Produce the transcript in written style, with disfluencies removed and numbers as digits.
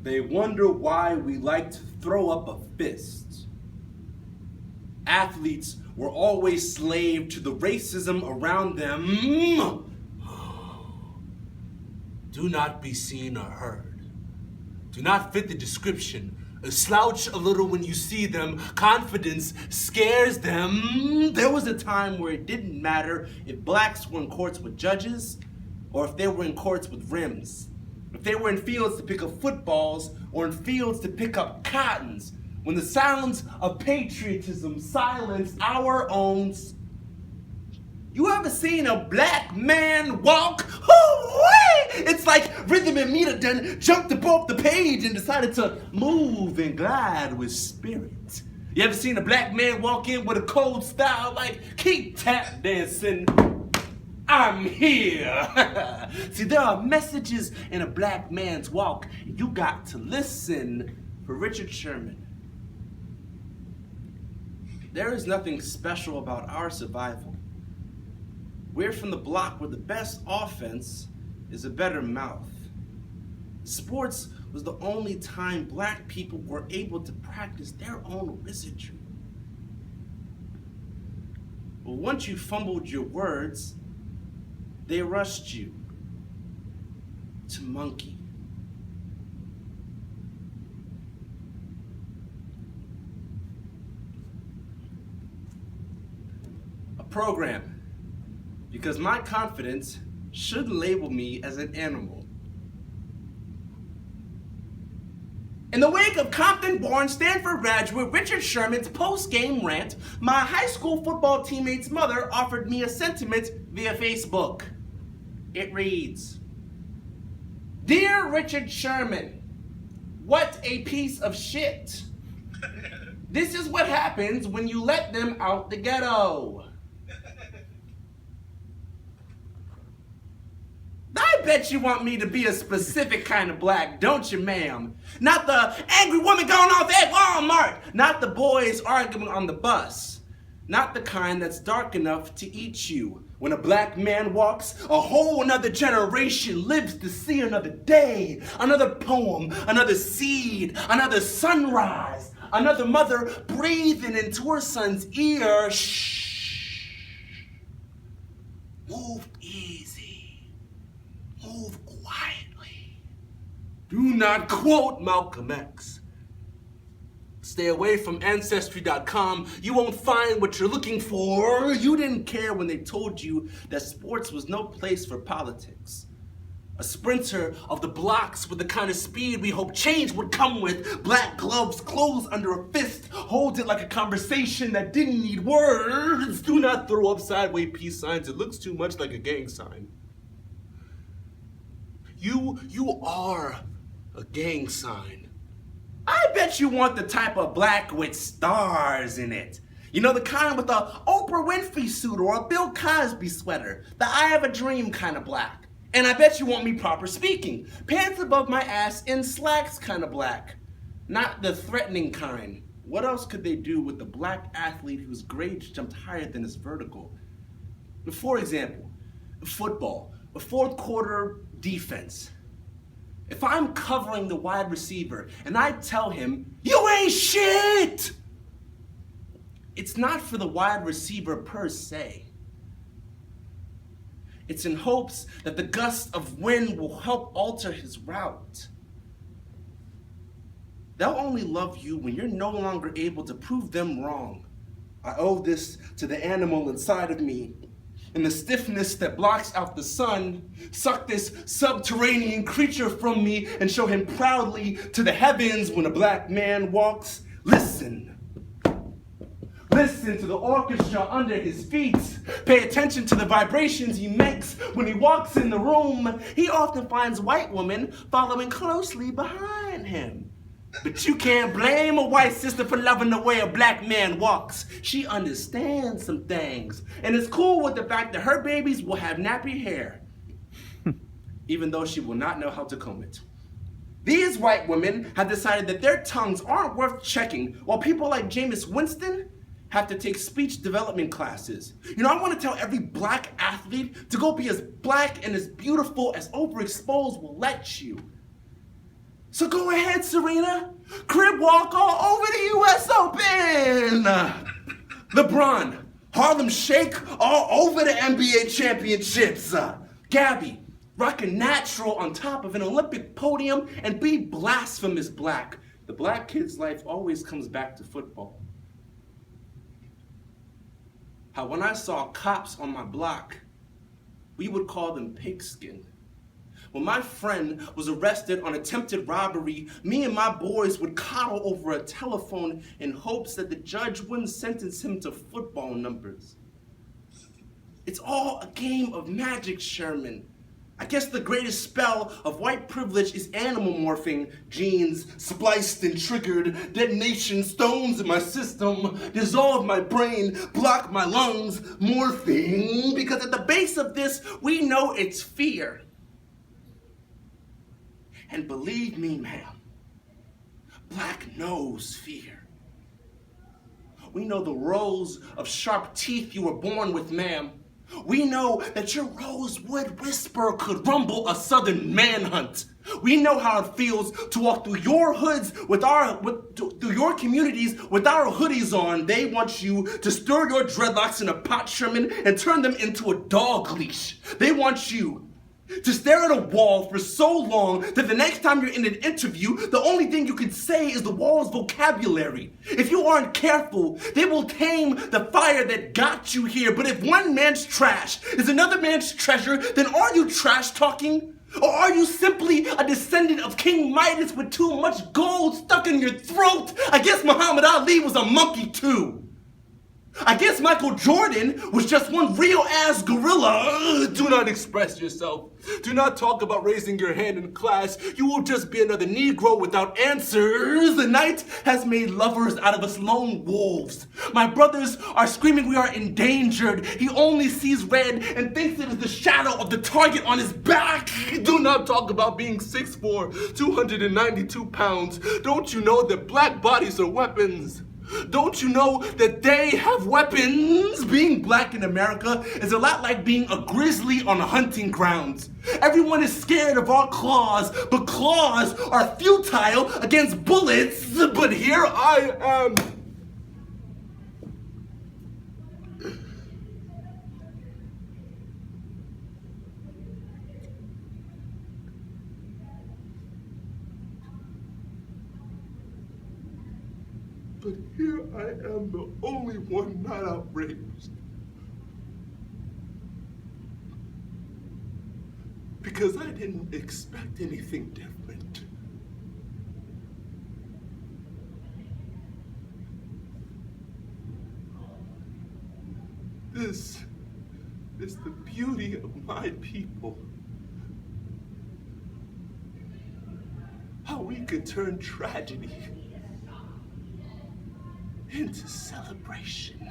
They wonder why we like to throw up a fist. Athletes were always slave to the racism around them. Do not be seen or heard. Do not fit the description. Slouch a little when you see them. Confidence scares them. There was a time where it didn't matter if blacks were in courts with judges or if they were in courts with rims. If they were in fields to pick up footballs or in fields to pick up cottons. When the sounds of patriotism silenced our own. You ever seen a black man walk? It's like rhythm and meter done jumped above the page and decided to move and glide with spirit. You ever seen a black man walk in with a cold style like keep tap dancing? I'm here. See, there are messages in a black man's walk. You got to listen for Richard Sherman. There is nothing special about our survival. We're from the block where the best offense is a better mouth. Sports was the only time black people were able to practice their own wizardry. But once you fumbled your words, they rushed you to monkey. A program, because my confidence should label me as an animal. In the wake of Compton-born Stanford graduate Richard Sherman's post-game rant, my high school football teammate's mother offered me a sentiment via Facebook. It reads, "Dear Richard Sherman, what a piece of shit. This is what happens when you let them out the ghetto." I bet you want me to be a specific kind of black, don't you, ma'am? Not the angry woman going off at Walmart. Not the boys arguing on the bus. Not the kind that's dark enough to eat you. When a black man walks, a whole another generation lives to see another day, another poem, another seed, another sunrise, another mother breathing into her son's ear. Shh. Move easy. Move quietly. Do not quote Malcolm X. Stay away from Ancestry.com. You won't find what you're looking for. You didn't care when they told you that sports was no place for politics. A sprinter of the blocks with the kind of speed we hope change would come with. Black gloves closed under a fist. Holds it like a conversation that didn't need words. Do not throw up sideways peace signs. It looks too much like a gang sign. You are a gang sign. I bet you want the type of black with stars in it. You know, the kind with a Oprah Winfrey suit or a Bill Cosby sweater. The I Have a Dream kind of black. And I bet you want me proper speaking. Pants above my ass in slacks kind of black. Not the threatening kind. What else could they do with the black athlete whose grades jumped higher than his vertical? For example, football, a fourth quarter defense. If I'm covering the wide receiver and I tell him, "You ain't shit," it's not for the wide receiver per se. It's in hopes that the gust of wind will help alter his route. They'll only love you when you're no longer able to prove them wrong. I owe this to the animal inside of me. And the stiffness that blocks out the sun, suck this subterranean creature from me and show him proudly to the heavens when a black man walks. Listen. Listen to the orchestra under his feet. Pay attention to the vibrations he makes when he walks in the room. He often finds white women following closely behind him. But you can't blame a white sister for loving the way a black man walks. She understands some things. And is cool with the fact that her babies will have nappy hair. Even though she will not know how to comb it. These white women have decided that their tongues aren't worth checking, while people like Jameis Winston have to take speech development classes. You know, I want to tell every black athlete to go be as black and as beautiful as overexposed will let you. So go ahead, Serena. Crib walk all over the US Open. LeBron, Harlem Shake all over the NBA championships. Gabby, rock a natural on top of an Olympic podium and be blasphemous black. The black kid's life always comes back to football. How when I saw cops on my block, we would call them pigskin. When my friend was arrested on attempted robbery, me and my boys would coddle over a telephone in hopes that the judge wouldn't sentence him to football numbers. It's all a game of magic, Sherman. I guess the greatest spell of white privilege is animal morphing. Genes spliced and triggered, detonation stones in my system, dissolve my brain, block my lungs, morphing. Because at the base of this, we know it's fear. And believe me, ma'am, black knows fear. We know the rows of sharp teeth you were born with, ma'am. We know that your rosewood whisper could rumble a southern manhunt. We know how it feels to walk through your hoods through your communities with our hoodies on. They want you to stir your dreadlocks in a pot, Sherman, and turn them into a dog leash. They want you to stare at a wall for so long that the next time you're in an interview, the only thing you can say is the wall's vocabulary. If you aren't careful, they will tame the fire that got you here. But if one man's trash is another man's treasure, then are you trash talking? Or are you simply a descendant of King Midas with too much gold stuck in your throat? I guess Muhammad Ali was a monkey too. I guess Michael Jordan was just one real-ass gorilla. Do not express yourself. Do not talk about raising your hand in class. You will just be another Negro without answers. The night has made lovers out of us lone wolves. My brothers are screaming we are endangered. He only sees red and thinks it is the shadow of the target on his back. Do not talk about being 6'4", 292 pounds. Don't you know that black bodies are weapons? Don't you know that they have weapons? Being black in America is a lot like being a grizzly on a hunting grounds. Everyone is scared of our claws, but claws are futile against bullets. But here I am. But here I am, the only one not outraged. Because I didn't expect anything different. This is the beauty of my people. How we could turn tragedy into celebration.